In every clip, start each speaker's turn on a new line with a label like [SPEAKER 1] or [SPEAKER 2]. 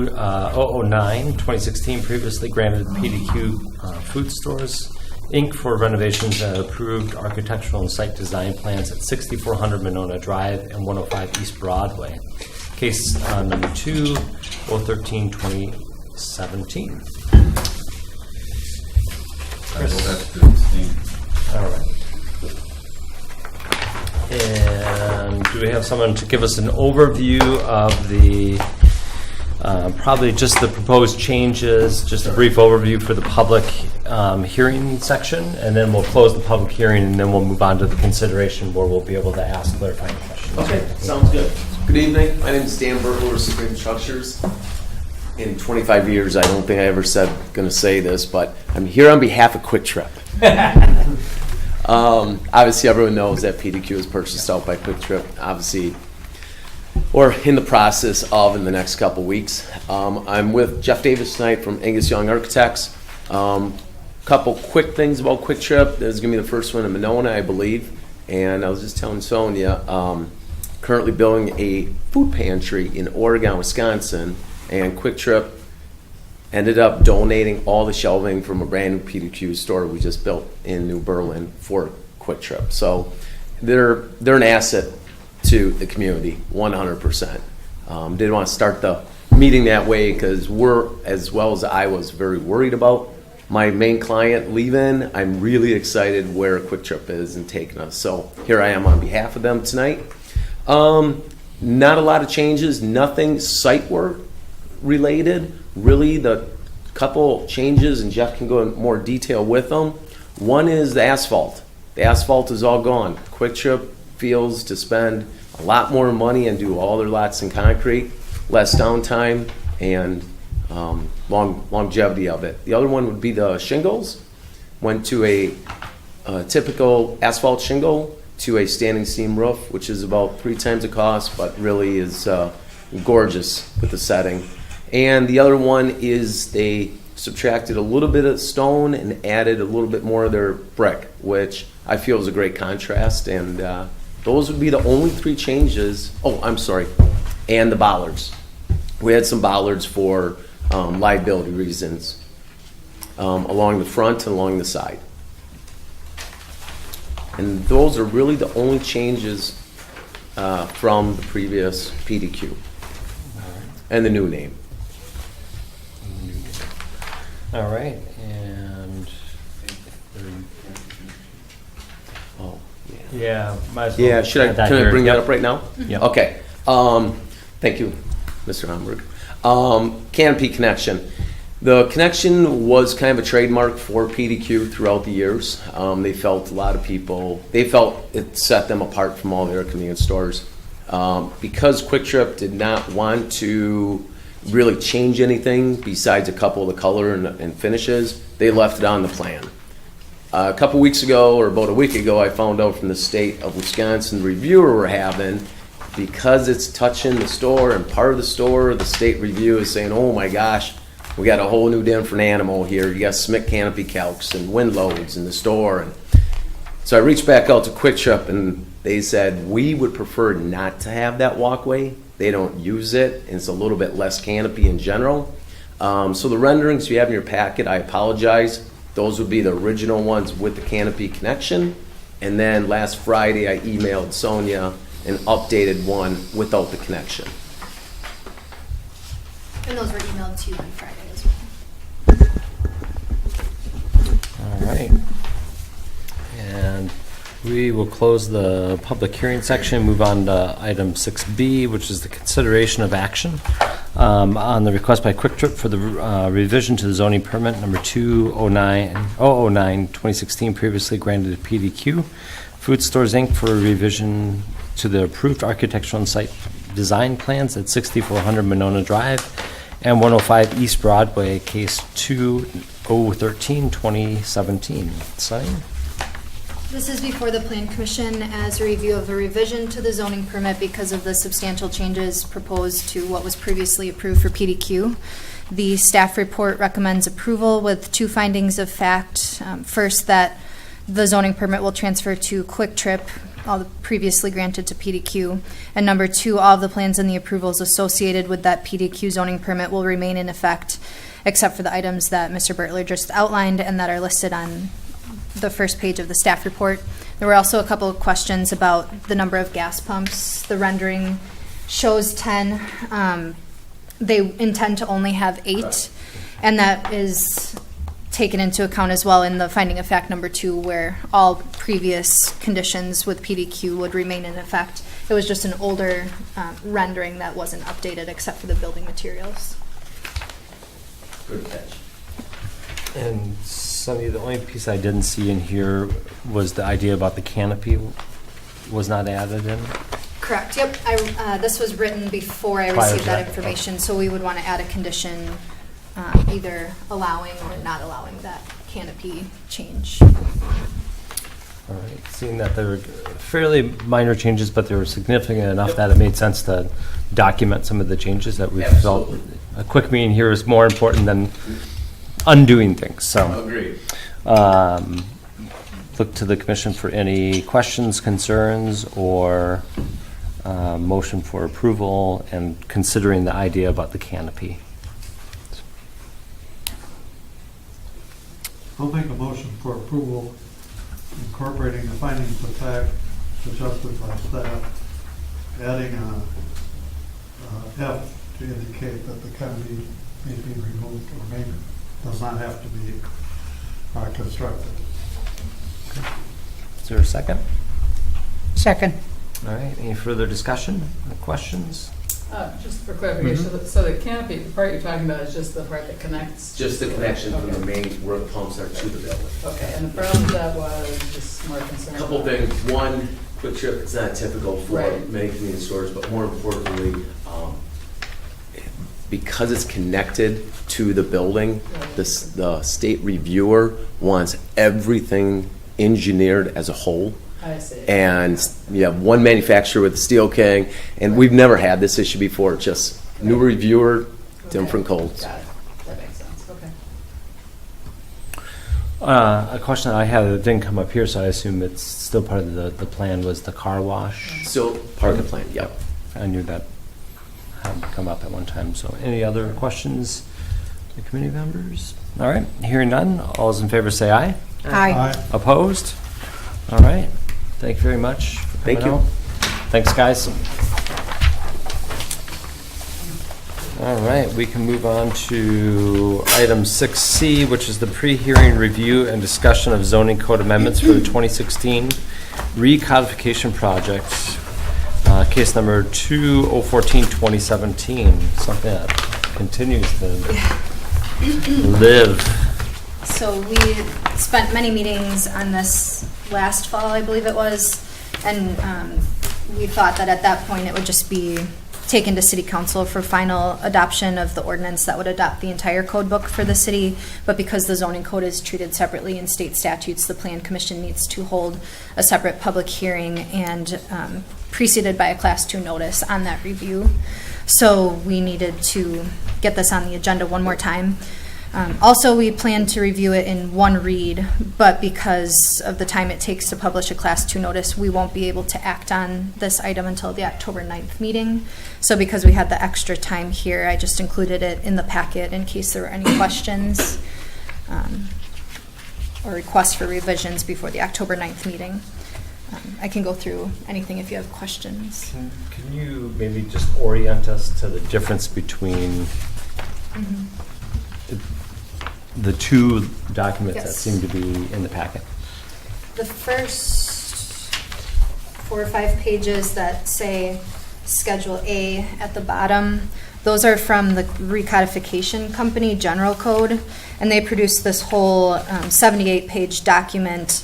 [SPEAKER 1] 2016, previously granted PDQ Food Stores Inc. for renovations and approved architectural and site design plans at 6400 Monona Drive and 105 East Broadway. Case number 2-013-2017. All right. And do we have someone to give us an overview of the probably just the proposed changes, just a brief overview for the public hearing section, and then we'll close the public hearing, and then we'll move on to the consideration where we'll be able to ask clarifying questions.
[SPEAKER 2] Okay, sounds good. Good evening. My name is Dan Bertler, Supreme Structures. In 25 years, I don't think I ever said going to say this, but I'm here on behalf of Quick Trip. Obviously, everyone knows that PDQ is purchased out by Quick Trip. Obviously, or in the process of in the next couple weeks. I'm with Jeff Davis tonight from Angus Young Architects. Couple quick things about Quick Trip. This is going to be the first one in Monona, I believe. And I was just telling Sonia, currently building a food pantry in Oregon, Wisconsin, and Quick Trip ended up donating all the shelving from a brand new PDQ store we just built in New Berlin for Quick Trip. So they're an asset to the community, 100%. Didn't want to start the meeting that way because we're, as well as I was, very worried about my main client leaving. I'm really excited where Quick Trip is and taking us. So here I am on behalf of them tonight. Not a lot of changes, nothing site work related. Really, the couple changes, and Jeff can go in more detail with them. One is the asphalt. The asphalt is all gone. Quick Trip feels to spend a lot more money and do all their lots in concrete, less downtime, and longevity of it. The other one would be the shingles. Went to a typical asphalt shingle to a standing seam roof, which is about 3 times the cost, but really is gorgeous with the setting. And the other one is they subtracted a little bit of stone and added a little bit more of their brick, which I feel is a great contrast. And those would be the only 3 changes. Oh, I'm sorry. And the bollards. We had some bollards for liability reasons along the front and along the side. And those are really the only changes from the previous PDQ and the new name.
[SPEAKER 1] All right, and might as well.
[SPEAKER 2] Yeah, can I bring that up right now?
[SPEAKER 1] Yeah.
[SPEAKER 2] Okay. Thank you, Mr. Hamburg. Canopy connection. The connection was kind of a trademark for PDQ throughout the years. They felt it set them apart from all the other convenience stores. Because Quick Trip did not want to really change anything besides a couple of the color and finishes, they left it on the plan. A couple weeks ago, or about a week ago, I found out from the state of Wisconsin reviewer we're having, because it's touching the store and part of the store, the state review is saying, oh my gosh, we got a whole new different animal here. You got SMIC canopy calcs and wind loads in the store. And so I reached back out to Quick Trip and they said, we would prefer not to have that walkway. They don't use it, and it's a little bit less canopy in general. So the renderings you have in your packet, I apologize. Those would be the original ones with the canopy connection. And then last Friday, I emailed Sonia an updated one without the connection.
[SPEAKER 3] And those were emailed to you on Friday as well.
[SPEAKER 1] All right. And we will close the public hearing section and move on to item 6B, which is the consideration of action on the request by Quick Trip for the revision to the zoning permit number 209-2016, previously granted to PDQ Food Stores Inc. for a revision to the approved architectural and site design plans at 6400 Monona Drive and 105 East Broadway, case 2-013-2017. Sign.
[SPEAKER 3] This is before the Plan Commission as a review of a revision to the zoning permit because of the substantial changes proposed to what was previously approved for PDQ. The staff report recommends approval with 2 findings of fact. First, that the zoning permit will transfer to Quick Trip all the previously granted to PDQ. And number 2, all of the plans and the approvals associated with that PDQ zoning permit will remain in effect, except for the items that Mr. Bertler just outlined and that are listed on the first page of the staff report. There were also a couple of questions about the number of gas pumps. The rendering shows 10. They intend to only have 8, and that is taken into account as well in the finding of fact number 2, where all previous conditions with PDQ would remain in effect. It was just an older rendering that wasn't updated except for the building materials.
[SPEAKER 2] Good catch.
[SPEAKER 1] And Sunny, the only piece I didn't see in here was the idea about the canopy was not added in.
[SPEAKER 3] Correct, yep. This was written before I
[SPEAKER 1] Prior
[SPEAKER 3] received
[SPEAKER 1] to
[SPEAKER 3] that
[SPEAKER 1] that.
[SPEAKER 3] information, so we would want to add a condition either allowing or not allowing that canopy change.
[SPEAKER 1] All right, seeing that there were fairly minor changes, but they were significant enough that it made sense to document some of the changes that we felt.
[SPEAKER 2] Absolutely.
[SPEAKER 1] A quick meeting here is more important than undoing things, so.
[SPEAKER 2] Agreed.
[SPEAKER 1] Look to the commission for any questions, concerns, or motion for approval, and considering the idea about the canopy.
[SPEAKER 4] I'll make a motion for approval incorporating the findings of fact suggested by staff, adding a F to indicate that the canopy may be removed or maybe does not have to be constructed.
[SPEAKER 1] Is there a second?
[SPEAKER 5] Second.
[SPEAKER 1] All right, any further discussion or questions?
[SPEAKER 6] Just for clarification, so the canopy, the part you're talking about is just the part that connects?
[SPEAKER 2] Just the connection from the
[SPEAKER 6] Okay.
[SPEAKER 2] main, where the pumps are to the building.
[SPEAKER 6] Okay, and the problem with that was just more concerned.
[SPEAKER 2] Couple things. One, Quick Trip, it's not typical for
[SPEAKER 6] Right.
[SPEAKER 2] many convenience stores, but more importantly, because it's connected to the building, the state reviewer wants everything engineered as a whole.
[SPEAKER 6] I see.
[SPEAKER 2] And you have one manufacturer with the Steel King, and we've never had this issue before, just new reviewer, different codes.
[SPEAKER 6] Got it. That makes sense, okay.
[SPEAKER 1] A question I had that didn't come up here, so I assume it's still part of the plan, was the car wash.
[SPEAKER 2] Still part of the plan, yep.
[SPEAKER 1] I knew that had come up at one time. So any other questions, the committee members? All right, hearing none, all those in favor say aye.
[SPEAKER 5] Aye.
[SPEAKER 1] Opposed? All right, thank you very much for coming
[SPEAKER 2] Thank you.
[SPEAKER 1] out. Thanks, guys. All right, we can move on to item 6C, which is the pre-hearing review and discussion of zoning code amendments for the 2016 recodification project, case number 2014-2017, something that continues to live.
[SPEAKER 3] So we spent many meetings on this last fall, I believe it was, and we thought that at that point it would just be taken to city council for final adoption of the ordinance that would adopt the entire code book for the city. But because the zoning code is treated separately in state statutes, the Plan Commission needs to hold a separate public hearing and preceded by a Class 2 notice on that review. So we needed to get this on the agenda one more time. Also, we plan to review it in one read, but because of the time it takes to publish a Class 2 notice, we won't be able to act on this item until the October 9th meeting. So because we had the extra time here, I just included it in the packet in case there were any questions or requests for revisions before the October 9th meeting. I can go through anything if you have questions.
[SPEAKER 1] Can you maybe just orient us to the difference between the two documents that
[SPEAKER 3] Yes.
[SPEAKER 1] seem to be in the packet?
[SPEAKER 3] The first 4 or 5 pages that say Schedule A at the bottom, those are from the recodification company, General Code, and they produced this whole 78-page document,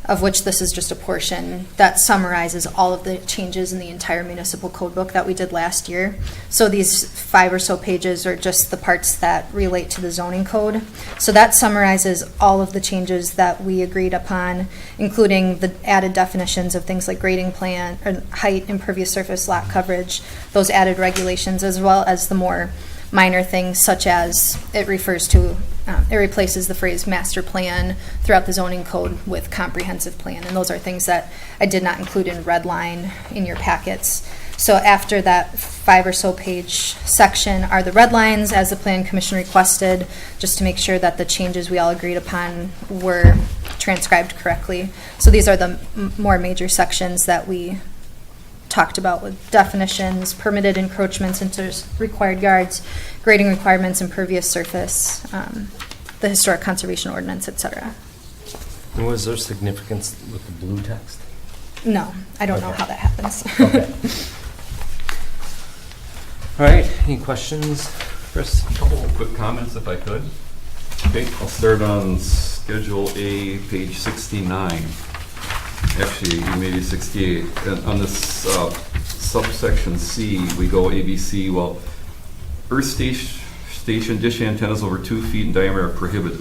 [SPEAKER 3] of which this is just a portion, that summarizes all of the changes in the entire municipal code book that we did last year. So these 5 or so pages are just the parts that relate to the zoning code. So that summarizes all of the changes that we agreed upon, including the added definitions of things like grading plan, or height, impervious surface, lot coverage, those added regulations, as well as the more minor things such as it refers to it replaces the phrase master plan throughout the zoning code with comprehensive plan. And those are things that I did not include in red line in your packets. So after that 5 or so page section are the red lines as the plan commission requested, just to make sure that the changes we all agreed upon were transcribed correctly. So these are the more major sections that we talked about, with definitions, permitted encroachments into required yards, grading requirements, impervious surface, the historic conservation ordinance, etc.
[SPEAKER 1] And was there significance with the blue text?
[SPEAKER 3] No, I don't know
[SPEAKER 1] Okay.
[SPEAKER 3] how that happens.
[SPEAKER 1] Okay. All right, any questions? Chris?
[SPEAKER 7] Couple of quick comments if I could. Okay, I'll start on Schedule A, page 69. Actually, maybe 68. And on this subsection C, we go ABC. Well, earth station dish antennas over 2 feet in diameter are prohibited,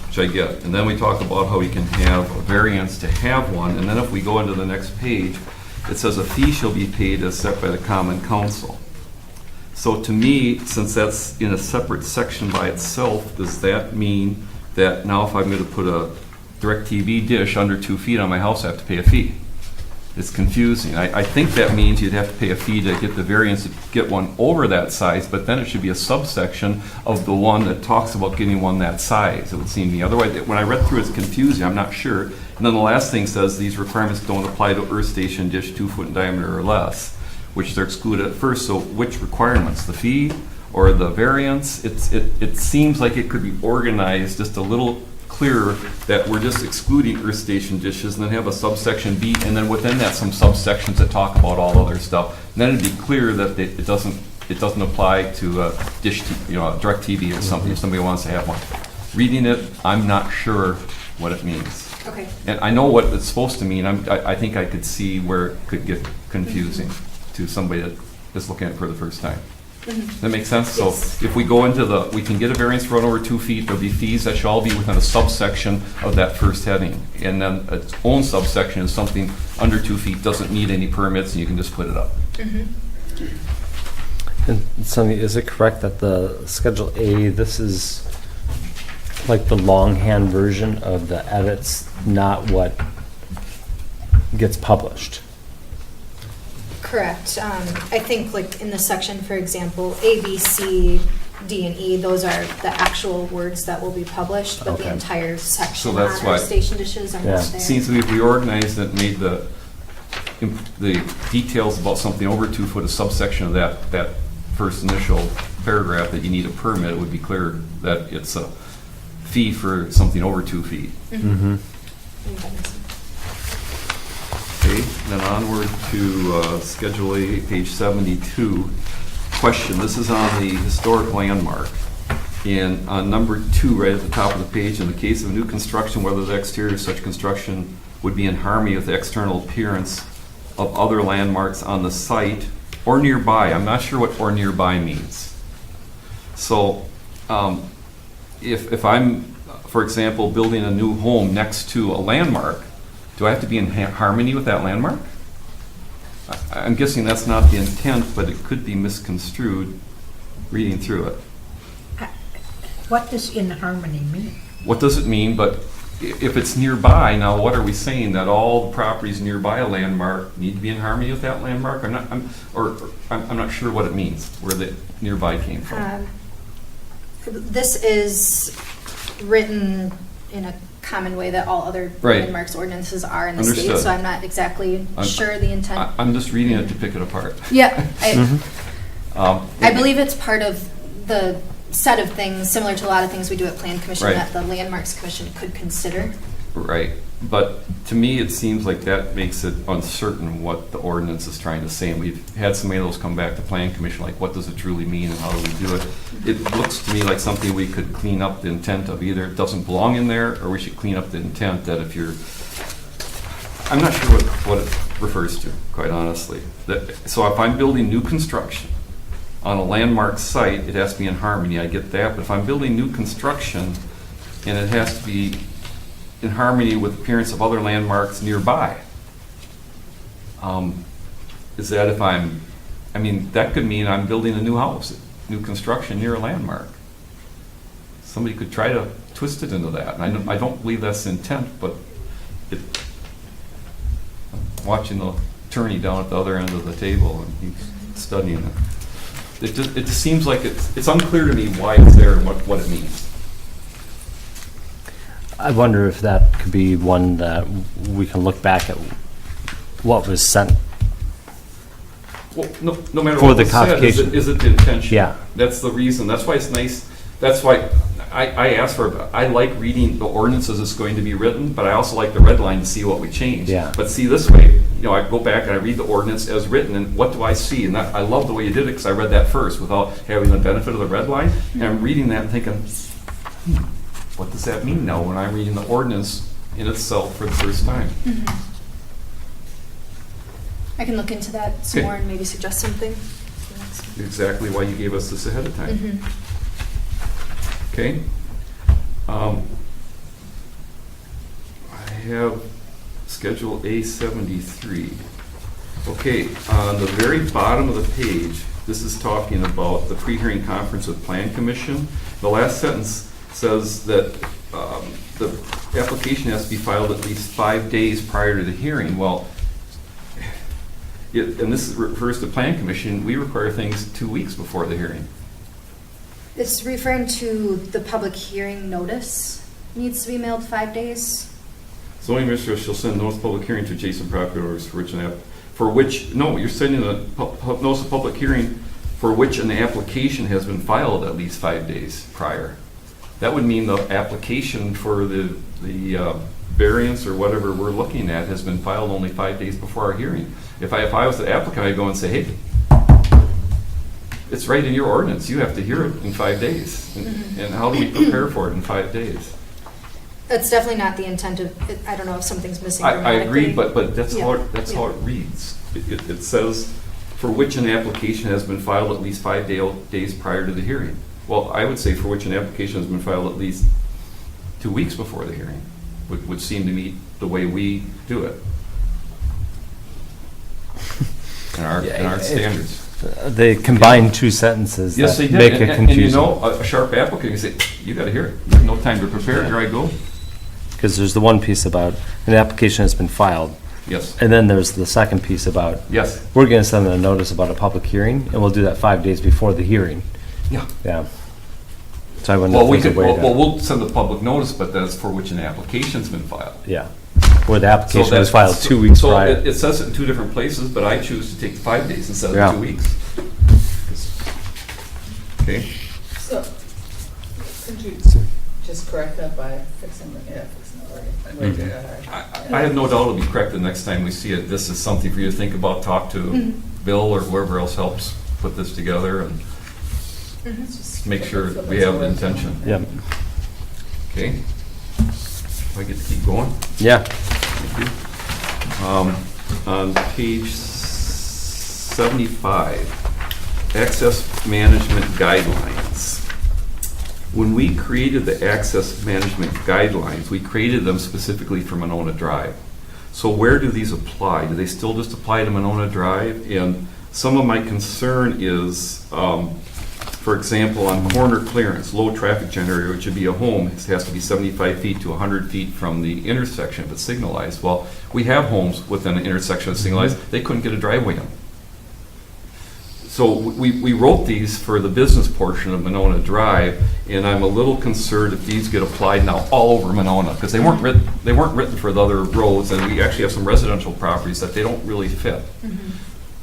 [SPEAKER 7] which I get. And then we talk about how we can have a variance to have one. And then if we go into the next page, it says a fee shall be paid as set by the common council. So to me, since that's in a separate section by itself, does that mean that now if I'm going to put a DirecTV dish under 2 feet on my house, I have to pay a fee? It's confusing. I think that means you'd have to pay a fee to get the variance to get one over that size, but then it should be a subsection of the one that talks about getting one that size, it would seem to me. Otherwise, when I read through it, it's confusing. I'm not sure. And then the last thing says these requirements don't apply to earth station dish 2 foot in diameter or less, which they're excluded at first. So which requirements, the fee or the variance? It seems like it could be organized just a little clearer that we're just excluding earth station dishes, and then have a subsection B, and then within that some subsections that talk about all other stuff. And then it'd be clear that it doesn't apply to dish, DirecTV or something if somebody wants to have one. Reading it, I'm not sure what it means.
[SPEAKER 3] Okay.
[SPEAKER 7] And I know what it's supposed to mean. I think I could see where it could get confusing to somebody that is looking at it for the first time. That makes sense? So
[SPEAKER 3] Yes.
[SPEAKER 7] if we go into we can get a variance for run over 2 feet, there'll be fees that shall be within a subsection of that first heading. And then its own subsection is something under 2 feet, doesn't need any permits, and you can just put it up.
[SPEAKER 1] And Sonny, is it correct that the Schedule A, this is like the longhand version of the edits, not what gets published?
[SPEAKER 3] Correct. I think like in the section, for example, A, B, C, D, and E, those are the actual words that will be published, but the
[SPEAKER 1] Okay.
[SPEAKER 3] entire section
[SPEAKER 7] So
[SPEAKER 3] on
[SPEAKER 7] that's why-
[SPEAKER 3] our station dishes are
[SPEAKER 1] Yeah.
[SPEAKER 3] not there.
[SPEAKER 7] Seems to be if we organized it, made the details about something over 2 foot a subsection of that first initial paragraph that you need a permit, it would be clear that it's a fee for something over 2 feet.
[SPEAKER 1] Mm-hmm.
[SPEAKER 7] Okay, then onward to Schedule A, page 72. Question, this is on the historic landmark. And on number 2, right at the top of the page, in the case of new construction, whether the exterior of such construction would be in harmony with the external appearance of other landmarks on the site or nearby. I'm not sure what or nearby means. So if I'm, for example, building a new home next to a landmark, do I have to be in harmony with that landmark? I'm guessing that's not the intent, but it could be misconstrued reading through it.
[SPEAKER 5] What does in harmony mean?
[SPEAKER 7] What does it mean? But if it's nearby, now what are we saying? That all the properties nearby a landmark need to be in harmony with that landmark? I'm not sure what it means, where the nearby came from.
[SPEAKER 3] This is written in a common way that all other
[SPEAKER 7] Right.
[SPEAKER 3] landmarks ordinances are in the state,
[SPEAKER 7] Understood.
[SPEAKER 3] so I'm not exactly
[SPEAKER 7] I'm-
[SPEAKER 3] sure the intent.
[SPEAKER 7] I'm just reading it to pick it apart.
[SPEAKER 3] Yeah,
[SPEAKER 7] Um,
[SPEAKER 3] I believe it's part of the set of things, similar to a lot of things we do at Plan Commission,
[SPEAKER 7] Right.
[SPEAKER 3] that the Landmarks Commission could consider.
[SPEAKER 7] Right, but to me, it seems like that makes it uncertain what the ordinance is trying to say. And we've had some of those come back to Plan Commission, like what does it truly mean and how do we do it? It looks to me like something we could clean up the intent of. Either it doesn't belong in there, or we should clean up the intent that if you're, I'm not sure what it refers to, quite honestly. So if I'm building new construction on a landmark site, it has to be in harmony, I get that. But if I'm building new construction and it has to be in harmony with the appearance of other landmarks nearby. Is that if that could mean I'm building a new house, new construction near a landmark. somebody could try to twist it into that. And I don't believe that's the intent, but it, watching the attorney down at the other end of the table and he's studying it. It just seems like it's unclear to me why it's there and what it means.
[SPEAKER 1] I wonder if that could be one that we can look back at what was sent.
[SPEAKER 7] Well, no matter
[SPEAKER 1] For
[SPEAKER 7] what
[SPEAKER 1] the
[SPEAKER 7] was said,
[SPEAKER 1] codification.
[SPEAKER 7] is it the intention?
[SPEAKER 1] Yeah.
[SPEAKER 7] That's the reason. That's why it's nice. That's why I asked for, I like reading the ordinance as it's going to be written, but I also like the red line to see what we changed.
[SPEAKER 1] Yeah.
[SPEAKER 7] But see, this way, I go back and I read the ordinance as written, and what do I see? And I love the way you did it, because I read that first without having the benefit of the red line. And I'm reading that and thinking, what does that mean now when I'm reading the ordinance in itself for the first time?
[SPEAKER 3] I can look into that some
[SPEAKER 7] Okay.
[SPEAKER 3] more and maybe suggest something. for the next one.
[SPEAKER 7] Exactly why you gave us this ahead of time.
[SPEAKER 3] Mhm.
[SPEAKER 7] Okay. I have Schedule A73. Okay, on the very bottom of the page, this is talking about the pre-hearing conference with Plan Commission. The last sentence says that the application has to be filed at least 5 days prior to the hearing. Well, and this refers to Plan Commission, we require things 2 weeks before the hearing.
[SPEAKER 3] It's referring to the public hearing notice needs to be mailed 5 days.
[SPEAKER 7] Zoning administrator shall send notice of public hearing to adjacent property owners for which, no, you're sending a notice of public hearing for which an application has been filed at least 5 days prior. That would mean the application for the variance or whatever we're looking at has been filed only 5 days before our hearing. If I was the applicant, I'd go and say, hey, it's right in your ordinance. You have to hear it in 5 days. And how do we prepare for it in 5 days?
[SPEAKER 3] That's definitely not the intent of, I don't know if something's missing
[SPEAKER 7] I
[SPEAKER 3] grammatically.
[SPEAKER 7] agree, but that's
[SPEAKER 3] Yeah.
[SPEAKER 7] how it reads. It says, for which an application has been filed at least 5 days prior to the hearing. Well, I would say for which an application has been filed at least 2 weeks before the hearing would seem to meet the way we do it. In our standards.
[SPEAKER 1] They combined two sentences
[SPEAKER 7] Yes, they
[SPEAKER 1] that
[SPEAKER 7] did.
[SPEAKER 1] make it
[SPEAKER 7] And
[SPEAKER 1] confusing.
[SPEAKER 7] a sharp applicant can say, you gotta hear it. You have no time to prepare. Here I go.
[SPEAKER 1] Because there's the one piece about an application has been filed,
[SPEAKER 7] Yes,
[SPEAKER 1] and then there's the second piece about,
[SPEAKER 7] yes,
[SPEAKER 1] we're going to send them a notice about a public hearing, and we'll do that 5 days before the hearing.
[SPEAKER 7] yeah.
[SPEAKER 1] Yeah. So I wonder
[SPEAKER 7] Well,
[SPEAKER 1] if there's a way to,
[SPEAKER 7] we'll send the public notice, but that's for which an application's been filed.
[SPEAKER 1] yeah. Where the
[SPEAKER 7] So
[SPEAKER 1] application was
[SPEAKER 7] that's-
[SPEAKER 1] filed 2 weeks
[SPEAKER 7] so
[SPEAKER 1] prior.
[SPEAKER 7] it says it in two different places, but I choose to take 5 days instead
[SPEAKER 1] Yeah.
[SPEAKER 7] of 2 weeks. Okay,
[SPEAKER 6] So, could you just correct that by fixing the wording? Right there.
[SPEAKER 7] I have no doubt it'll be correct the next time we see it. This is something for you to think about, talk to Bill or whoever else helps put this together and
[SPEAKER 6] Just
[SPEAKER 7] make sure
[SPEAKER 6] flip it
[SPEAKER 7] we have the
[SPEAKER 6] forward.
[SPEAKER 7] intention.
[SPEAKER 1] Yeah.
[SPEAKER 7] Okay? Do I get to keep going?
[SPEAKER 1] Yeah.
[SPEAKER 7] Thank you. On page 75, access management guidelines. When we created the access management guidelines, we created them specifically for Monona Drive. So where do these apply? Do they still just apply to Monona Drive? And some of my concern is, for example, on corner clearance, low traffic generator, which would be a home, it has to be 75 feet to 100 feet from the intersection if it's signalized. Well, we have homes within an intersection that's signalized, they couldn't get a driveway in. So we wrote these for the business portion of Monona Drive, and I'm a little concerned if these get applied now all over Monona, because they weren't written for the other roads, and we actually have some residential properties that they don't really fit.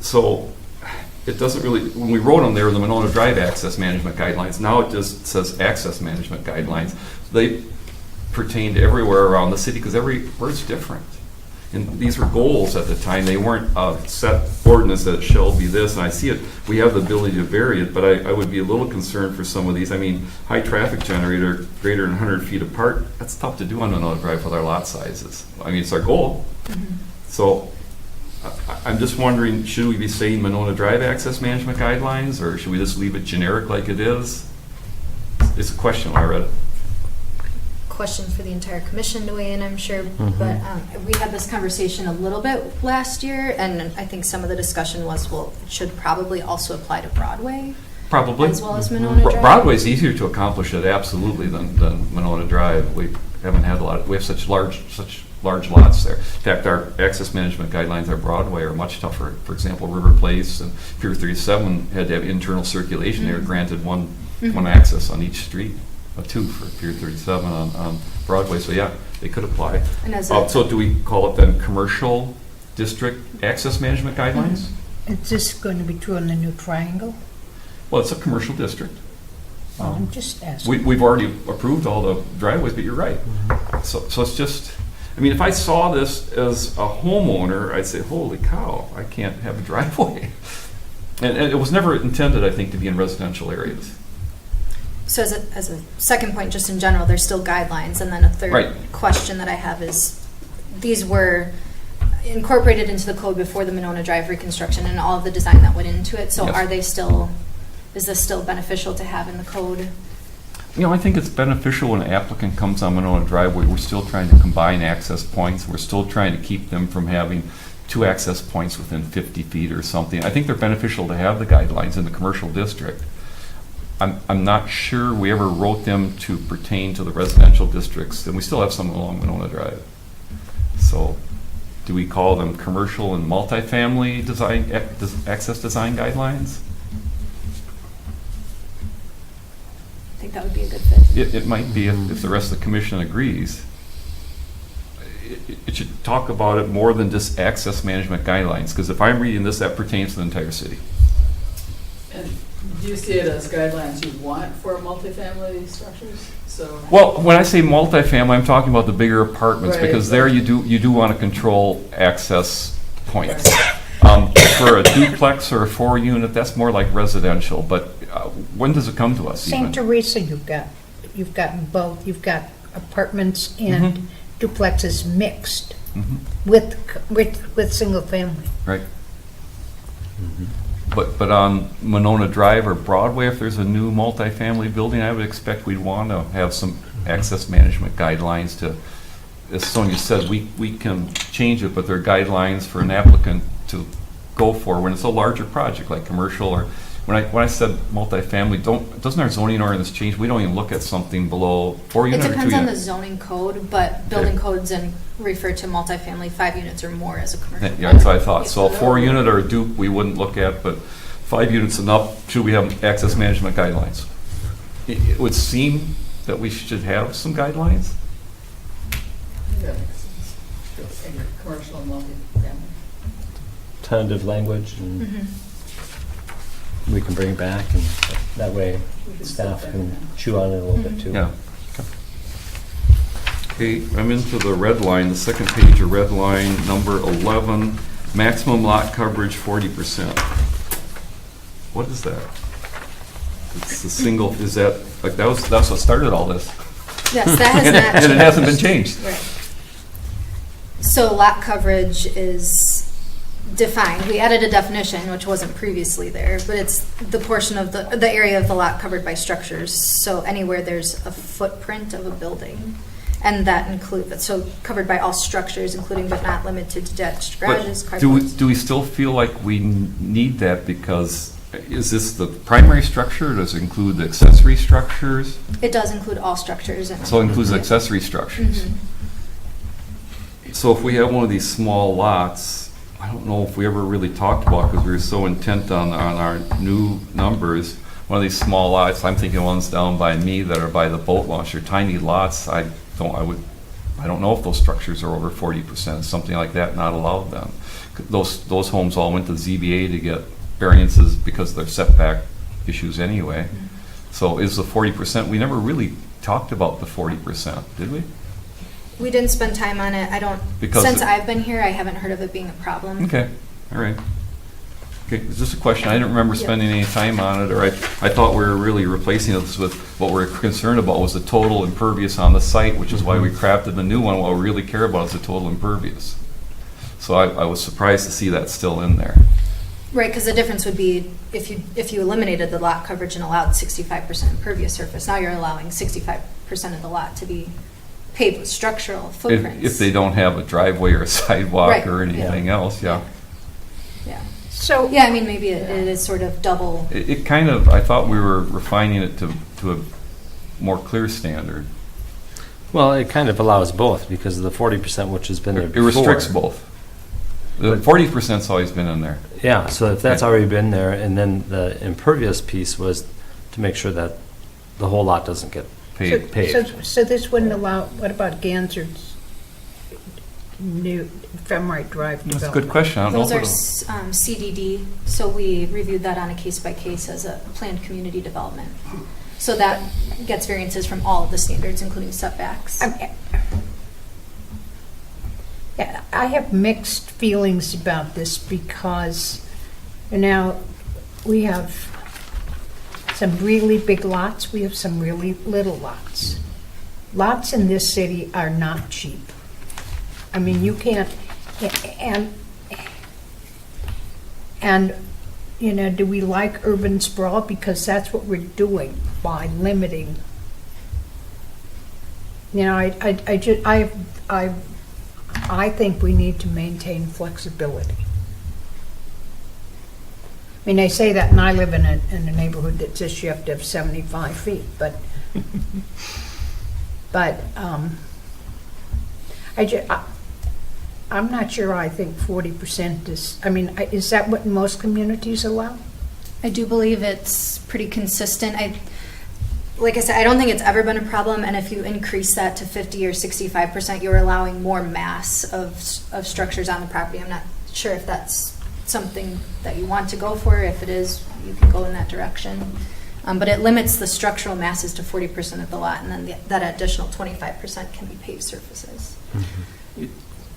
[SPEAKER 7] So it doesn't really, when we wrote them, they were the Monona Drive Access Management Guidelines. Now it just says Access Management Guidelines. They pertain to everywhere around the city, because every word's different. And these were goals at the time. They weren't a set ordinance that shall be this, and I see it, we have the ability to vary it, but I would be a little concerned for some of these. I mean, high traffic generator greater than 100 feet apart, that's tough to do on Monona Drive with our lot sizes. I mean, it's our goal. So I'm just wondering, should we be saying Monona Drive Access Management Guidelines, or should we just leave it generic like it is? It's a question when I read it.
[SPEAKER 3] Question for the entire commission to weigh in, I'm sure, but we had this conversation a little bit last year, and I think some of the discussion was, well, it should probably also apply to Broadway.
[SPEAKER 7] Probably.
[SPEAKER 3] as well as Monona Drive?
[SPEAKER 7] Broadway's easier to accomplish it, absolutely, than Monona Drive. We haven't had we have such large lots there. In fact, our access management guidelines on Broadway are much tougher. For example, River Place and Pier 37 had to have internal circulation. They were granted one access on each street, two for Pier 37 on Broadway. So yeah, they could apply.
[SPEAKER 3] And as
[SPEAKER 7] So do we call it then commercial district access management guidelines?
[SPEAKER 5] Is this going to be true in the new triangle?
[SPEAKER 7] Well, it's a commercial district.
[SPEAKER 5] I'm just asking.
[SPEAKER 7] We've already approved all the driveways, but you're right. So it's just, I mean, if I saw this as a homeowner, I'd say, holy cow, I can't have a driveway. And it was never intended, I think, to be in residential areas.
[SPEAKER 3] So as a second point, just in general, there's still guidelines, and then a third
[SPEAKER 7] Right.
[SPEAKER 3] question that I have is, these were incorporated into the code before the Monona Drive reconstruction and all of the design that went into it, so
[SPEAKER 7] Yes.
[SPEAKER 3] are they is this still beneficial to have in the code?
[SPEAKER 7] You know, I think it's beneficial when an applicant comes on Monona Driveway. We're still trying to combine access points. We're still trying to keep them from having two access points within 50 feet or something. I think they're beneficial to have the guidelines in the commercial district. I'm not sure we ever wrote them to pertain to the residential districts, and we still have some along Monona Drive. So do we call them commercial and multifamily design, access design guidelines?
[SPEAKER 3] I think that would be a good fit.
[SPEAKER 7] It might be if the rest of the commission agrees. It should talk about it more than just access management guidelines, because if I'm reading this, that pertains to the entire city.
[SPEAKER 6] And do you see it as guidelines you want for multifamily structures? So.
[SPEAKER 7] Well, when I say multifamily, I'm talking about the bigger apartments,
[SPEAKER 6] Right.
[SPEAKER 7] because there you do want to control access points. For a duplex or a 4-unit, that's more like residential, but when does it come to us even?
[SPEAKER 5] St. Teresa, you've got both. You've got apartments and duplexes mixed
[SPEAKER 7] Mhm.
[SPEAKER 5] with single family.
[SPEAKER 7] Right. But on Monona Drive or Broadway, if there's a new multifamily building, I would expect we'd want to have some access management guidelines to, as Sonia said, we can change it, but there are guidelines for an applicant to go for when it's a larger project like commercial, or when I said multifamily, doesn't our zoning ordinance change? We don't even look at something below 4
[SPEAKER 3] It
[SPEAKER 7] units or 2
[SPEAKER 3] depends on the
[SPEAKER 7] units.
[SPEAKER 3] zoning code, but building codes and refer to multifamily 5 units or more as a commercial.
[SPEAKER 7] Yeah, that's what I thought. So a 4-unit or a dupe, we wouldn't look at, but 5 units and up, should we have access management guidelines? It would seem that we should have some guidelines.
[SPEAKER 6] That makes sense. And commercial and multifamily.
[SPEAKER 1] Tentative language, and
[SPEAKER 3] Mhm.
[SPEAKER 1] we can bring it back, and that way
[SPEAKER 6] We can
[SPEAKER 1] staff
[SPEAKER 6] sit
[SPEAKER 1] can
[SPEAKER 6] there.
[SPEAKER 1] chew on it a little bit too.
[SPEAKER 7] Yeah. Okay, I'm into the red line, the second page of red line, number 11, maximum lot coverage 40%. What is that? It's the single, is that, like, that's what started all this?
[SPEAKER 3] Yes, that has not changed.
[SPEAKER 7] And it hasn't been changed.
[SPEAKER 3] Right. So lot coverage is defined. We added a definition, which wasn't previously there, but it's the portion of the area of the lot covered by structures. So anywhere there's a footprint of a building, and that includes, so covered by all structures, including but not limited to detached garages,
[SPEAKER 7] But do
[SPEAKER 3] carports.
[SPEAKER 7] we still feel like we need that, because is this the primary structure, or does it include the accessory structures?
[SPEAKER 3] It does include all structures. And
[SPEAKER 7] So it includes accessory structures.
[SPEAKER 3] Mhm.
[SPEAKER 7] So if we have one of these small lots, I don't know if we ever really talked about, because we were so intent on our new numbers, one of these small lots, I'm thinking ones down by me that are by the boat launch, are tiny lots. I don't know if those structures are over 40%, something like that, not allowed then. Those homes all went to ZBA to get variances because of their setback issues anyway. So is the 40%, we never really talked about the 40%, did we?
[SPEAKER 3] We didn't spend time on it.
[SPEAKER 7] Because
[SPEAKER 3] Since
[SPEAKER 7] it-
[SPEAKER 3] I've been here, I haven't heard of it being a problem.
[SPEAKER 7] Okay, all right. Okay, it's just a question. I didn't remember
[SPEAKER 3] Yeah.
[SPEAKER 7] spending any time on it, or I thought we were really replacing this with, what we're concerned about was the total impervious on the site, which is why we crafted the new one. What we really care about is the total impervious. So I was surprised to see that still in there.
[SPEAKER 3] Right, because the difference would be if you eliminated the lot coverage and allowed 65% impervious surface, now you're allowing 65% of the lot to be paved with structural footprints.
[SPEAKER 7] If they don't have a driveway or a sidewalk
[SPEAKER 3] Right,
[SPEAKER 7] or anything else, yeah.
[SPEAKER 3] Yeah.
[SPEAKER 5] So,
[SPEAKER 3] Yeah, I mean, maybe it is sort of double.
[SPEAKER 7] It kind of, I thought we were refining it to a more clear standard.
[SPEAKER 1] Well, it kind of allows both because of the 40%, which has been there
[SPEAKER 7] It
[SPEAKER 1] before.
[SPEAKER 7] restricts both. The 40%'s always been in there.
[SPEAKER 1] Yeah, so if that's
[SPEAKER 7] Okay.
[SPEAKER 1] already been there, and then the impervious piece was to make sure that the whole lot doesn't get
[SPEAKER 7] Paved.
[SPEAKER 1] paved.
[SPEAKER 5] so this wouldn't allow, what about Ganser's new Femrite Drive development?
[SPEAKER 7] That's a good question. I don't know
[SPEAKER 3] Those
[SPEAKER 7] if
[SPEAKER 3] are
[SPEAKER 7] it'll-
[SPEAKER 3] CDD, so we reviewed that on a case-by-case as a planned community development. So that gets variances from all of the standards, including setbacks.
[SPEAKER 5] Yeah, I have mixed feelings about this because now we have some really big lots, we have some really little lots. Lots in this city are not cheap. I mean, you can't, and, you know, do we like urban sprawl? Because that's what we're doing by limiting. You know, I think we need to maintain flexibility. I mean, they say that, and I live in a neighborhood that says you have to have 75 feet, but, I'm not sure I think 40% is, I mean, is that what most communities allow?
[SPEAKER 3] I do believe it's pretty consistent. Like I said, I don't think it's ever been a problem, and if you increase that to 50 or 65%, you're allowing more mass of structures on the property. I'm not sure if that's something that you want to go for. If it is, you can go in that direction. But it limits the structural masses to 40% of the lot, and then that additional 25% can be paved surfaces.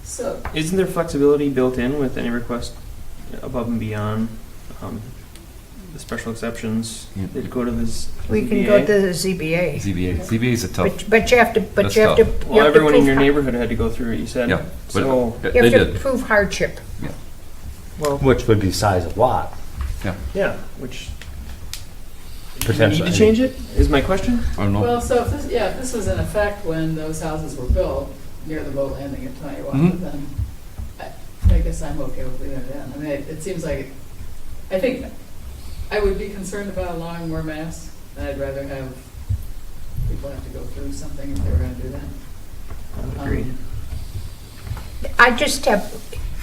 [SPEAKER 6] So,
[SPEAKER 8] Isn't there flexibility built in with any request above and beyond the special exceptions
[SPEAKER 7] Yeah.
[SPEAKER 8] that go to this?
[SPEAKER 5] We can go to the ZBA.
[SPEAKER 7] ZBA is a tough,
[SPEAKER 5] But you have to,
[SPEAKER 7] That's
[SPEAKER 5] you have to.
[SPEAKER 7] tough.
[SPEAKER 8] Well, everyone in your neighborhood had to go through it, you said?
[SPEAKER 7] yeah.
[SPEAKER 8] So,
[SPEAKER 7] But
[SPEAKER 5] You
[SPEAKER 7] they
[SPEAKER 5] have to
[SPEAKER 7] did.
[SPEAKER 5] prove hardship.
[SPEAKER 8] well,
[SPEAKER 1] Which would be size of lot,
[SPEAKER 8] yeah, which, do we need
[SPEAKER 1] potentially.
[SPEAKER 8] to change it, is my question?
[SPEAKER 7] I don't know.
[SPEAKER 6] well, so if this was in effect when those houses were built near the boat landing at Tonyawanda,
[SPEAKER 7] Mhm.
[SPEAKER 6] then I guess I'm okay with leaving it in. I mean, it seems like, I think, I would be concerned about allowing more mass, and I'd rather have people have to go through something if they were gonna do that.
[SPEAKER 8] Agreed.
[SPEAKER 5] I just have,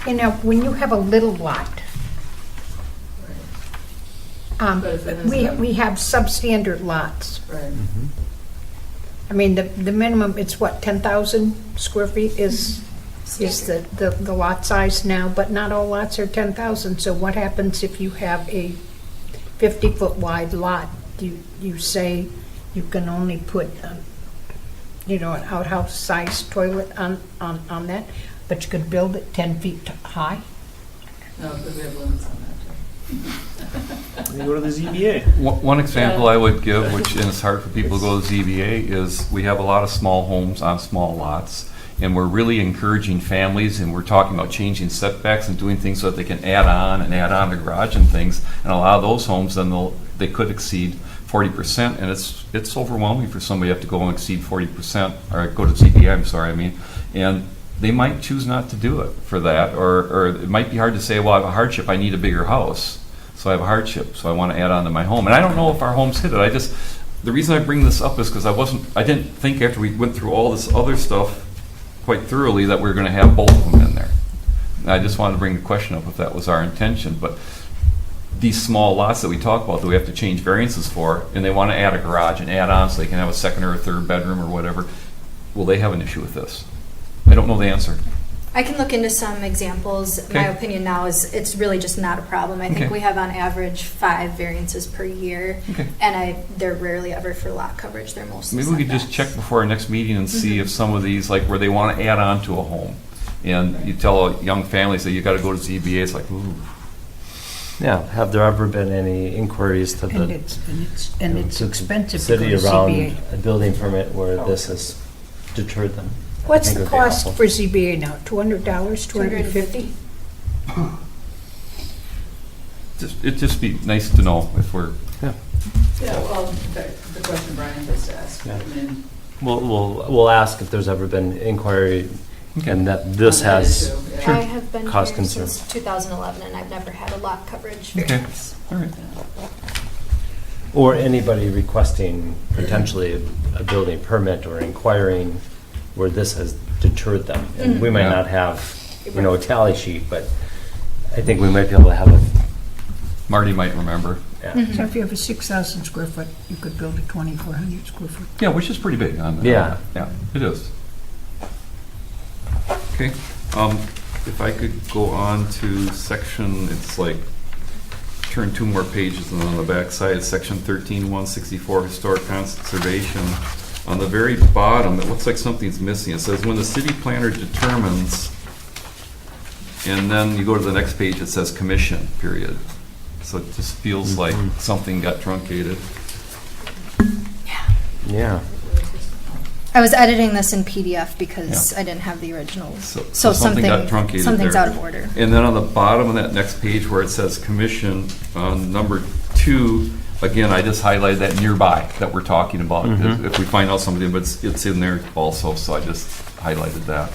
[SPEAKER 5] you know, when you have a little lot,
[SPEAKER 6] But if it is
[SPEAKER 5] we have substandard lots.
[SPEAKER 6] Right.
[SPEAKER 5] I mean, the minimum, it's what, 10,000 square feet is the lot size now, but not all lots are 10,000. So what happens if you have a 50-foot wide lot? You say you can only put, you know, an outhouse-sized toilet on that, but you could build it 10 feet high?
[SPEAKER 6] No, because we have limits on that
[SPEAKER 8] They go to the ZBA.
[SPEAKER 7] One example I would give, which and it's hard for people to go to ZBA, is we have a lot of small homes on small lots, and we're really encouraging families, and we're talking about changing setbacks and doing things so that they can add on a garage and things, and a lot of those homes, then they could exceed 40%, and it's overwhelming for somebody to have to go and exceed 40%, or go to ZBA, I'm sorry, and they might choose not to do it for that, or it might be hard to say, well, I have a hardship, I need a bigger house. So I have a hardship, so I want to add on to my home. And I don't know if our homes hit it. The reason I bring this up is because I didn't think after we went through all this other stuff quite thoroughly that we were going to have both of them in there. And I just wanted to bring the question up if that was our intention. But these small lots that we talk about that we have to change variances for, and they want to add a garage and add on so they can have a second or a third bedroom or whatever, will they have an issue with this? I don't know the answer.
[SPEAKER 3] I can look into some examples. My
[SPEAKER 7] Okay.
[SPEAKER 3] opinion now is it's really just not a problem. I
[SPEAKER 7] Okay.
[SPEAKER 3] think we have on average 5 variances per year,
[SPEAKER 7] Okay.
[SPEAKER 3] and they're rarely ever for lot coverage. They're mostly
[SPEAKER 7] Maybe we could just
[SPEAKER 3] setbacks.
[SPEAKER 7] check before our next meeting and see if some of these, like where they want to add on to a home. And you tell a young family, say, you got to go to ZBA, it's like, ooh.
[SPEAKER 1] Yeah, have there ever been any inquiries to
[SPEAKER 5] And
[SPEAKER 1] the
[SPEAKER 5] it's
[SPEAKER 1] to the
[SPEAKER 5] expensive to go
[SPEAKER 1] city
[SPEAKER 5] to
[SPEAKER 1] around
[SPEAKER 5] ZBA.
[SPEAKER 1] a building permit where this has deterred them? I
[SPEAKER 5] What's
[SPEAKER 1] think
[SPEAKER 5] the
[SPEAKER 1] it would be
[SPEAKER 5] cost
[SPEAKER 1] helpful.
[SPEAKER 5] for ZBA now? $200, $250?
[SPEAKER 7] It'd just be nice to know if we're,
[SPEAKER 6] too. Yeah, well, in fact, the question Brian just asked,
[SPEAKER 1] Yeah.
[SPEAKER 6] I mean.
[SPEAKER 1] We'll ask if there's ever been inquiry
[SPEAKER 7] Okay.
[SPEAKER 1] and that this
[SPEAKER 6] on that
[SPEAKER 1] has,
[SPEAKER 6] issue, yeah.
[SPEAKER 3] I have been
[SPEAKER 1] Cause
[SPEAKER 3] here
[SPEAKER 1] concern.
[SPEAKER 3] since 2011, and I've never had a lot coverage
[SPEAKER 7] Okay.
[SPEAKER 3] variance.
[SPEAKER 7] All right.
[SPEAKER 1] Or anybody requesting potentially a building permit or inquiring where this has deterred them. And we might
[SPEAKER 7] Yeah.
[SPEAKER 1] not have, a tally sheet, but I think we might be able to have a,
[SPEAKER 7] Marty might remember.
[SPEAKER 1] yeah.
[SPEAKER 5] So if you have a 6,000 square foot, you could build a 2,400 square foot.
[SPEAKER 7] Yeah, which is pretty big on that.
[SPEAKER 1] Yeah.
[SPEAKER 7] Yeah, it is. Okay, if I could go on to section, it's like, turn 2 more pages and on the back side, section 13-164, historic conservation. On the very bottom, it looks like something's missing. It says, when the city planner determines, and then you go to the next page, it says commission, period. So it just feels like something got truncated.
[SPEAKER 1] Yeah.
[SPEAKER 3] I was editing this in PDF because
[SPEAKER 7] Yeah.
[SPEAKER 3] I didn't have the originals.
[SPEAKER 7] So something got truncated
[SPEAKER 3] something's
[SPEAKER 7] there.
[SPEAKER 3] out of order.
[SPEAKER 7] And then on the bottom of that next page where it says commission, on number 2, again, I just highlighted that nearby that we're talking about. If we find out something, but it's in there also, so I just highlighted that.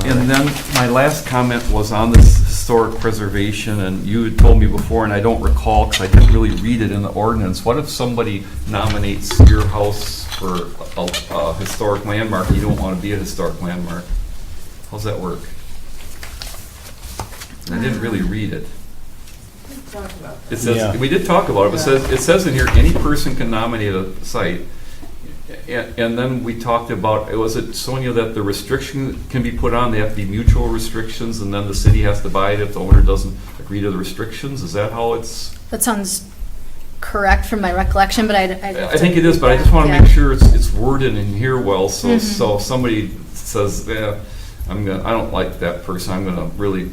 [SPEAKER 7] And then my last comment was on this historic preservation, and you had told me before, and I don't recall because I didn't really read it in the ordinance. What if somebody nominates your house for a historic landmark and you don't want to be a historic landmark? How's that work? I didn't really read it.
[SPEAKER 6] Talk about that.
[SPEAKER 7] It says,
[SPEAKER 1] Yeah.
[SPEAKER 7] we did talk about it, but it says in here, any person can nominate a site. And then we talked about, was it, Sonia, that the restriction can be put on, they have to be mutual restrictions, and then the city has to buy it if the owner doesn't agree to the restrictions? Is that how it's?
[SPEAKER 3] That sounds correct from my recollection, but
[SPEAKER 7] I think it is, but I just want to
[SPEAKER 3] Yeah.
[SPEAKER 7] make sure it's worded in here well, so if somebody says, yeah, I don't like that person, I'm gonna really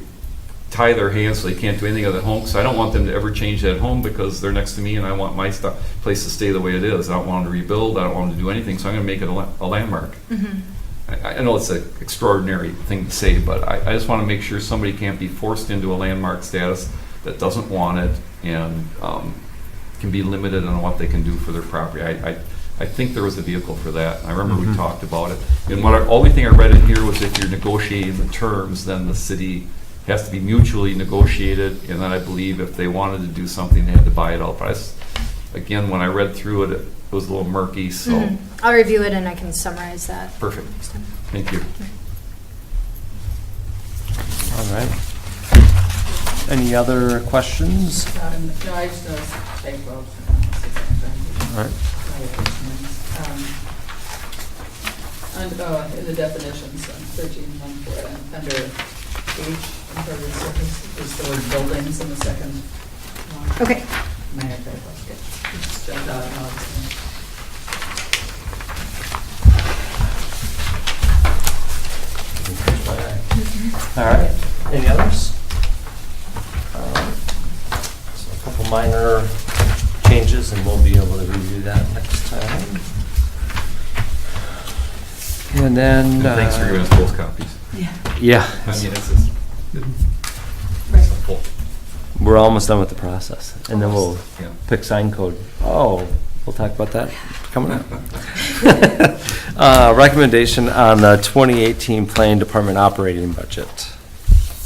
[SPEAKER 7] tie their hands so they can't do anything at home, because I don't want them to ever change that home because they're next to me and I want my place to stay the way it is. I don't want them to rebuild, I don't want them to do anything, so I'm gonna make it a landmark. I know it's an extraordinary thing to say, but I just want to make sure somebody can't be forced into a landmark status that doesn't want it and can be limited on what they can do for their property. I think there was a vehicle for that. I remember we talked about it. And only thing I read in here was if you're negotiating the terms, then the city has to be mutually negotiated, and then I believe if they wanted to do something, they had to buy it out. But again, when I read through it, it was a little murky, so,
[SPEAKER 3] I'll review it and I can summarize that.
[SPEAKER 7] perfect. Thank you.
[SPEAKER 1] All right. Any other questions?
[SPEAKER 6] No, I just noticed typos.
[SPEAKER 1] All right.
[SPEAKER 6] In the definitions, 13.1, under H, impervious surface, is the word buildings in the second line.
[SPEAKER 3] Okay.
[SPEAKER 6] Minor typos, good. Just jumped out and all
[SPEAKER 1] All right. Any others? So a couple minor changes, and we'll be able to review that next time. And then.
[SPEAKER 7] And thanks for giving us both copies.
[SPEAKER 1] Yeah.
[SPEAKER 7] I mean, it's helpful.
[SPEAKER 1] We're almost done with the process, and then we'll
[SPEAKER 7] Yeah.
[SPEAKER 1] pick sign code. Oh, we'll talk about that coming up. Recommendation on the 2018 Planning Department operating budget.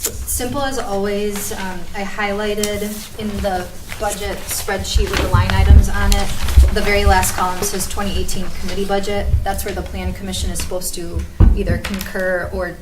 [SPEAKER 3] Simple as always. I highlighted in the budget spreadsheet with the line items on it. The very last column says 2018 committee budget. That's where the Plan Commission is supposed to either concur or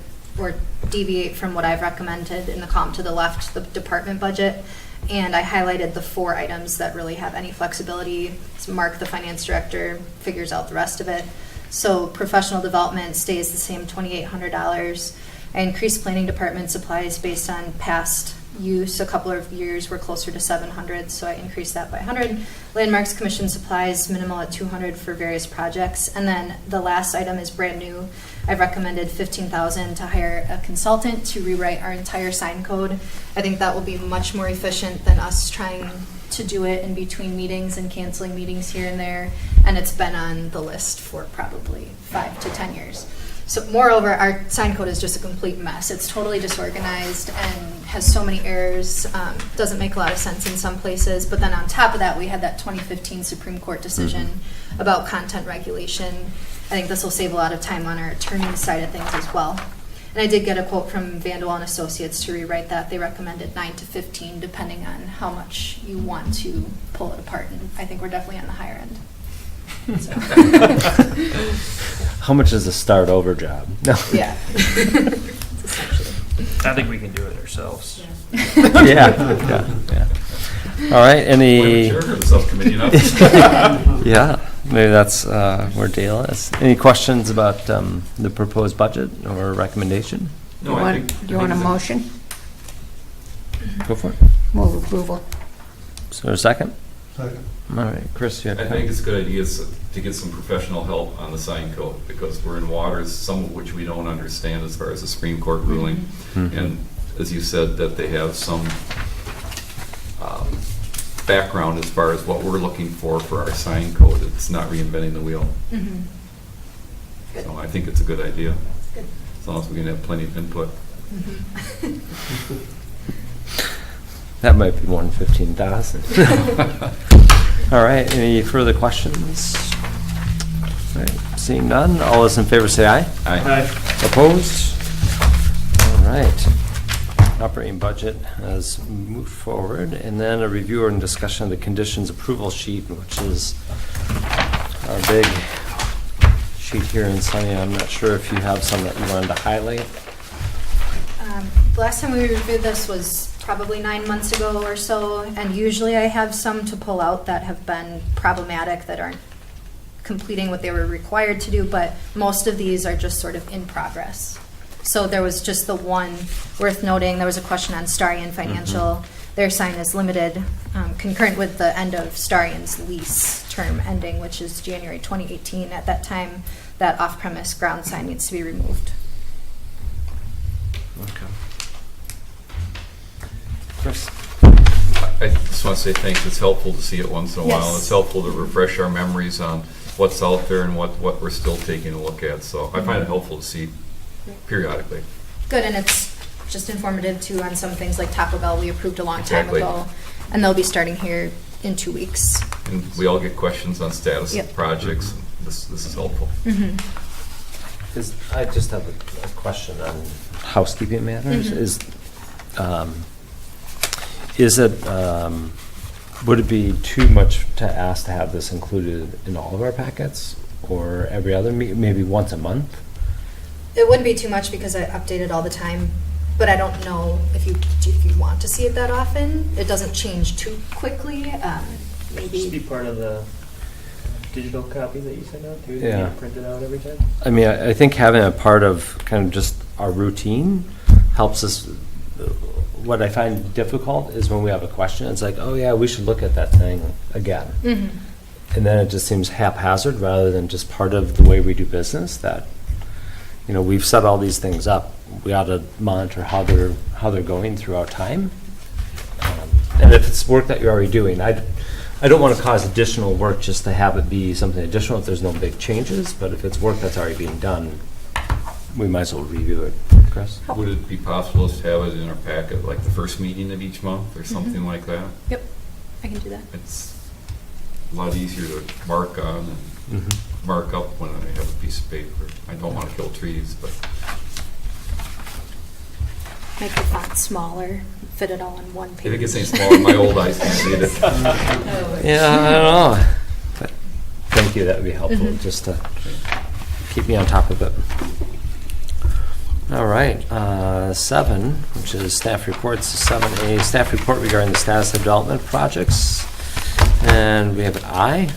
[SPEAKER 3] deviate from what I've recommended in the column to the left, the department budget. And I highlighted the 4 items that really have any flexibility. So Mark, the finance director, figures out the rest of it. So professional development stays the same, $2,800. I increased planning department supplies based on past use. A couple of years were closer to 700, so I increased that by 100. Landmarks Commission supplies minimal at 200 for various projects. And then the last item is brand new. I've recommended $15,000 to hire a consultant to rewrite our entire sign code. I think that will be much more efficient than us trying to do it in between meetings and canceling meetings here and there. And it's been on the list for probably 5 to 10 years. So moreover, our sign code is just a complete mess. It's totally disorganized and has so many errors, doesn't make a lot of sense in some places. But then on top of that, we had that 2015 Supreme Court decision about content regulation. I think this will save a lot of time on our attorney's side of things as well. And I did get a quote from Vanderwall and Associates to rewrite that. They recommended 9 to 15, depending on how much you want to pull it apart. And I think we're definitely on the higher end. So.
[SPEAKER 1] How much is a start over job? No.
[SPEAKER 3] Yeah. It's essentially.
[SPEAKER 8] I think we can do it ourselves.
[SPEAKER 1] Yeah. All right, any?
[SPEAKER 7] Chair for the subcommittee, you know?
[SPEAKER 1] Yeah, maybe that's where Dale is. Any questions about the proposed budget or recommendation?
[SPEAKER 7] No, I think.
[SPEAKER 5] Do you want a motion?
[SPEAKER 1] Go for it.
[SPEAKER 5] Move approval.
[SPEAKER 1] Is there a second?
[SPEAKER 4] Second.
[SPEAKER 1] All right, Chris, you have
[SPEAKER 7] I think it's a good idea to get some professional help on the sign code, because we're in waters, some of which we don't understand as far as the Supreme Court ruling.
[SPEAKER 1] Mhm.
[SPEAKER 7] And as you said, that they have some background as far as what we're looking for our sign code. It's not reinventing the wheel.
[SPEAKER 3] Mhm. Good.
[SPEAKER 7] So I think it's a good idea,
[SPEAKER 3] Good.
[SPEAKER 7] as long as we can have plenty of input.
[SPEAKER 3] Mhm.
[SPEAKER 1] That might be more than 15,000. All right, any further questions? All right, seeing none, all those in favor say aye.
[SPEAKER 7] Aye.
[SPEAKER 1] Opposed? All right. Operating budget has moved forward, and then a review and discussion of the conditions approval sheet, which is our big sheet here in Sunny. I'm not sure if you have some that you wanted to highlight.
[SPEAKER 3] The last time we reviewed this was probably 9 months ago or so, and usually I have some to pull out that have been problematic, that aren't completing what they were required to do, but most of these are just sort of in progress. So there was just the one worth noting. There was a question on Starian Financial. Their sign is limited, concurrent with the end of Starian's lease term ending, which is January 2018. At that time, that off-premise ground sign needs to be removed.
[SPEAKER 1] Okay. Chris?
[SPEAKER 7] I just want to say thanks. It's helpful to see it once in a while.
[SPEAKER 3] Yes.
[SPEAKER 7] It's helpful to refresh our memories on what's out there and what we're still taking a look at. So I find it helpful to see periodically.
[SPEAKER 3] Good, and it's just informative too on some things like Taco Bell we approved a long
[SPEAKER 7] Exactly.
[SPEAKER 3] time ago, and they'll be starting here in 2 weeks.
[SPEAKER 7] And we all get questions on status
[SPEAKER 3] Yep.
[SPEAKER 7] of projects. This is helpful.
[SPEAKER 1] I just have a question on housekeeping matters.
[SPEAKER 3] Mhm.
[SPEAKER 1] Is it, would it be too much to ask to have this included in all of our packets? Or every other, maybe once a month?
[SPEAKER 3] It wouldn't be too much because I update it all the time, but I don't know if you want to see it that often. It doesn't change too quickly.
[SPEAKER 8] Just be
[SPEAKER 3] Maybe.
[SPEAKER 8] part of the digital copy that you send out too,
[SPEAKER 1] Yeah.
[SPEAKER 8] that you print it out every time.
[SPEAKER 1] I mean, I think having a part of kind of just our routine helps us. What I find difficult is when we have a question, it's like, oh yeah, we should look at that thing again.
[SPEAKER 3] Mhm.
[SPEAKER 1] And then it just seems haphazard rather than just part of the way we do business, that, you know, we've set all these things up. We ought to monitor how they're going throughout time. And if it's work that you're already doing, I don't want to cause additional work just to have it be something additional if there's no big changes, but if it's work that's already being done, we might as well review it. Chris?
[SPEAKER 7] Would it be possible to have it in our packet, like the first meeting of each month or something like that?
[SPEAKER 3] Yep, I can do that.
[SPEAKER 7] It's a lot easier to mark on and
[SPEAKER 1] Mm-hmm.
[SPEAKER 7] mark up when I have a piece of paper. I don't want to kill trees, but
[SPEAKER 3] Make the font smaller, fit it all in one page.
[SPEAKER 7] if it gets any smaller, my old eyes can't read it.
[SPEAKER 1] Yeah, I don't know. But thank you, that would be helpful,
[SPEAKER 3] Mhm.
[SPEAKER 1] just to keep me on top of it. All right, 7, which is staff reports, 7A, staff report regarding the status of development projects. And we have an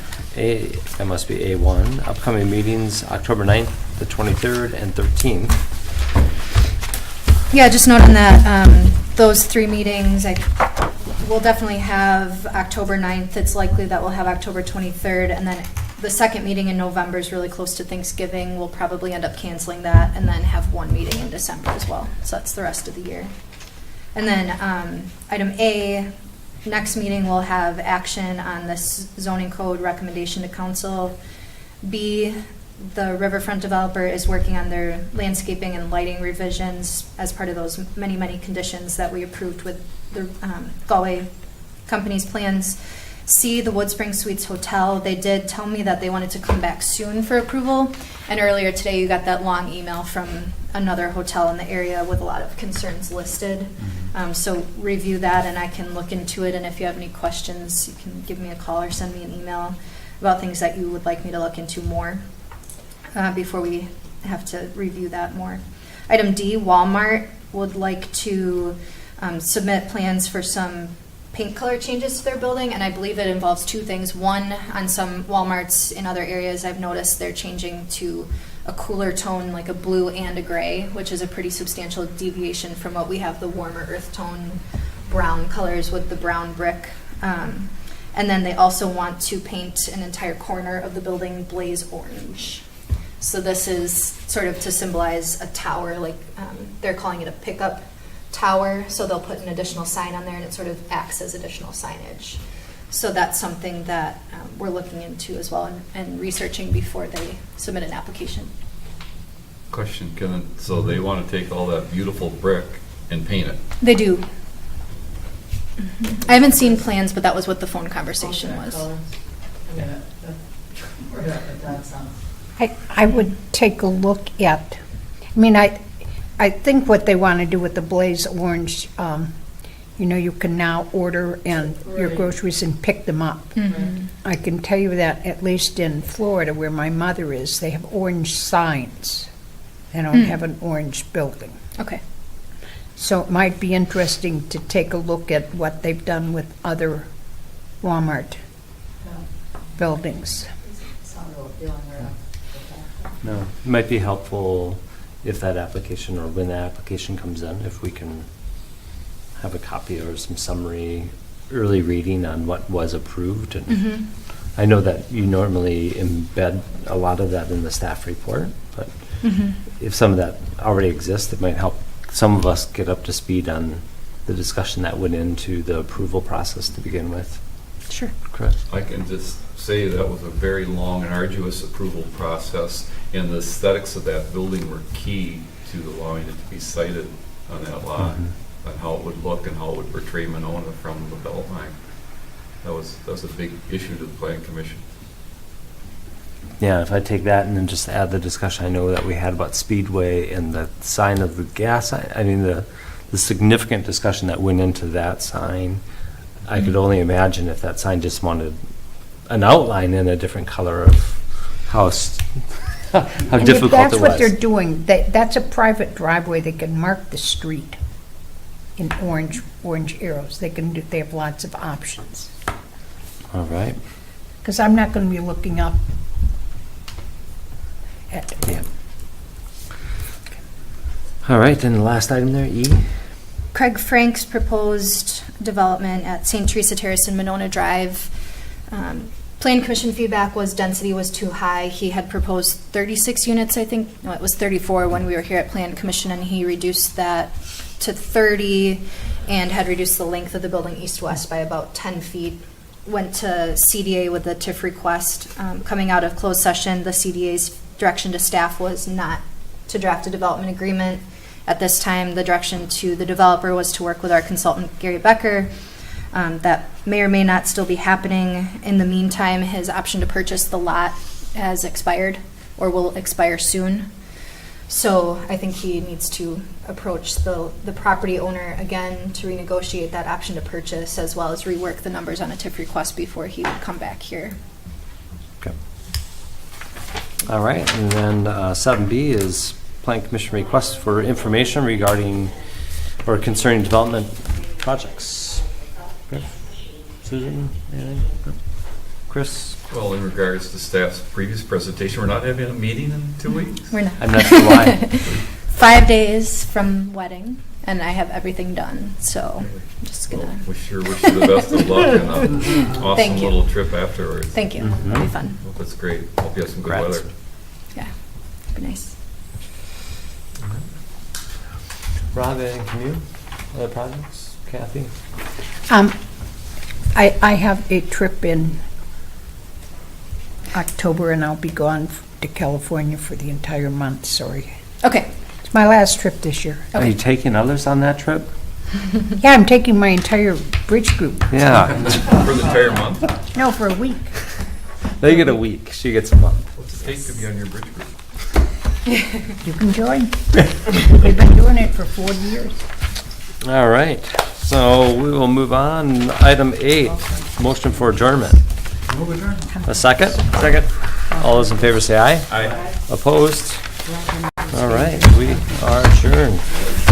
[SPEAKER 1] that must be A1, upcoming meetings, October 9th, the 23rd, and 13th.
[SPEAKER 3] Yeah, just noting that those 3 meetings, we'll definitely have October 9th. It's likely that we'll have October 23rd, and then the second meeting in November is really close to Thanksgiving. We'll probably end up canceling that and then have one meeting in December as well. So that's the rest of the year. And then item A, next meeting we'll have action on this zoning code recommendation to council. B, the riverfront developer is working on their landscaping and lighting revisions as part of those many conditions that we approved with the Galway company's plans. C, the Woodspring Suites Hotel, they did tell me that they wanted to come back soon for approval. And earlier today, you got that long email from another hotel in the area with a lot of concerns listed. So review that and I can look into it. And if you have any questions, you can give me a call or send me an email about things that you would like me to look into more before we have to review that more. Item D, Walmart would like to submit plans for some paint color changes to their building, and I believe it involves two things. One, on some Walmarts in other areas, I've noticed they're changing to a cooler tone, like a blue and a gray, which is a pretty substantial deviation from what we have, the warmer earth tone brown colors with the brown brick. And then they also want to paint an entire corner of the building blaze orange. So this is sort of to symbolize a tower, like they're calling it a pickup tower. So they'll put an additional sign on there and it sort of acts as additional signage. So that's something that we're looking into as well and researching before they submit an application.
[SPEAKER 7] Question, so they want to take all that beautiful brick and paint it?
[SPEAKER 3] They do. I haven't seen plans, but that was what the phone conversation
[SPEAKER 6] Alternate
[SPEAKER 3] was.
[SPEAKER 6] colors. I mean, we're not, that sounds.
[SPEAKER 5] I would take a look at, I mean, I think what they want to do with the blaze orange, you can now order and your
[SPEAKER 6] Right.
[SPEAKER 5] groceries and pick them up.
[SPEAKER 3] Mhm.
[SPEAKER 5] I can tell you that at least in Florida, where my mother is, they have orange signs. They don't have an orange building.
[SPEAKER 3] Okay.
[SPEAKER 5] So it might be interesting to take a look at what they've done with other Walmart buildings.
[SPEAKER 6] Sound real appealing, right?
[SPEAKER 1] No, it might be helpful if that application, or when the application comes in, if we can have a copy or some summary, early reading on what was approved. And
[SPEAKER 3] Mhm.
[SPEAKER 1] I know that you normally embed a lot of that in the staff report, but
[SPEAKER 3] Mhm.
[SPEAKER 1] if some of that already exists, it might help some of us get up to speed on the discussion that went into the approval process to begin with.
[SPEAKER 3] Sure.
[SPEAKER 1] Chris?
[SPEAKER 7] I can just say that was a very long and arduous approval process, and the aesthetics of that building were key to allowing it to be sited on that lot, on how it would look and how it would portray Monona from the Beltline. That was a big issue to the Planning Commission.
[SPEAKER 1] Yeah, if I take that and then just add the discussion I know that we had about Speedway and the sign of the gas, I mean, the significant discussion that went into that sign, I could only imagine if that sign just wanted an outline in a different color of how
[SPEAKER 5] And if
[SPEAKER 1] difficult
[SPEAKER 5] that's
[SPEAKER 1] it
[SPEAKER 5] what they're
[SPEAKER 1] was.
[SPEAKER 5] doing, that's a private driveway, they can mark the street in orange arrows. They have lots of options.
[SPEAKER 1] All right.
[SPEAKER 5] Because I'm not going to be looking up at,
[SPEAKER 1] Yeah. All right, then the last item there, E.
[SPEAKER 3] Craig Frank's proposed development at St. Teresa Terrace and Monona Drive. Plan Commission feedback was density was too high. He had proposed 36 units, I think. No, it was 34 when we were here at Plan Commission, and he reduced that to 30 and had reduced the length of the building east-west by about 10 feet. Went to CDA with the TIF request. Coming out of closed session, the CDA's direction to staff was not to draft a development agreement. At this time, the direction to the developer was to work with our consultant, Gary Becker. That may or may not still be happening. In the meantime, his option to purchase the lot has expired or will expire soon. So I think he needs to approach the property owner again to renegotiate that option to purchase, as well as rework the numbers on a TIF request before he would come back here.
[SPEAKER 1] Okay. All right, and then 7B is Plan Commission request for information regarding or concerning development projects. Okay. Susan, anything? No? Chris?
[SPEAKER 7] Well, in regards to staff's previous presentation, we're not having a meeting in 2 weeks?
[SPEAKER 3] We're not.
[SPEAKER 1] I'm not sure why.
[SPEAKER 3] 5 days from wedding, and I have everything done, so I'm just
[SPEAKER 7] Well,
[SPEAKER 3] gonna,
[SPEAKER 7] we sure wish you the best of luck and an awesome
[SPEAKER 3] Thank you.
[SPEAKER 7] little trip afterwards.
[SPEAKER 3] thank you,
[SPEAKER 1] Mhm.
[SPEAKER 3] it'll be fun.
[SPEAKER 7] Hope that's great. Hope you have some good
[SPEAKER 1] Congrats.
[SPEAKER 7] weather.
[SPEAKER 3] Yeah, be nice.
[SPEAKER 1] Rob, anything from you? Other projects? Kathy?
[SPEAKER 5] I have a trip in October, and I'll be gone to California for the entire month, sorry.
[SPEAKER 3] Okay,
[SPEAKER 5] It's my last trip this year.
[SPEAKER 1] Are you taking others on that trip?
[SPEAKER 5] Yeah, I'm taking my entire bridge group.
[SPEAKER 1] Yeah,
[SPEAKER 7] For the entire month?
[SPEAKER 5] No, for a week.
[SPEAKER 1] they get a week, she gets a month.
[SPEAKER 7] What's it take to be on your bridge group?
[SPEAKER 5] You can join. We've been doing it for 40 years.
[SPEAKER 1] All right, so we will move on. Item 8, motion for adjournment. A second? Second. All those in favor say aye.
[SPEAKER 7] Aye.
[SPEAKER 1] Opposed? All right, we are adjourned.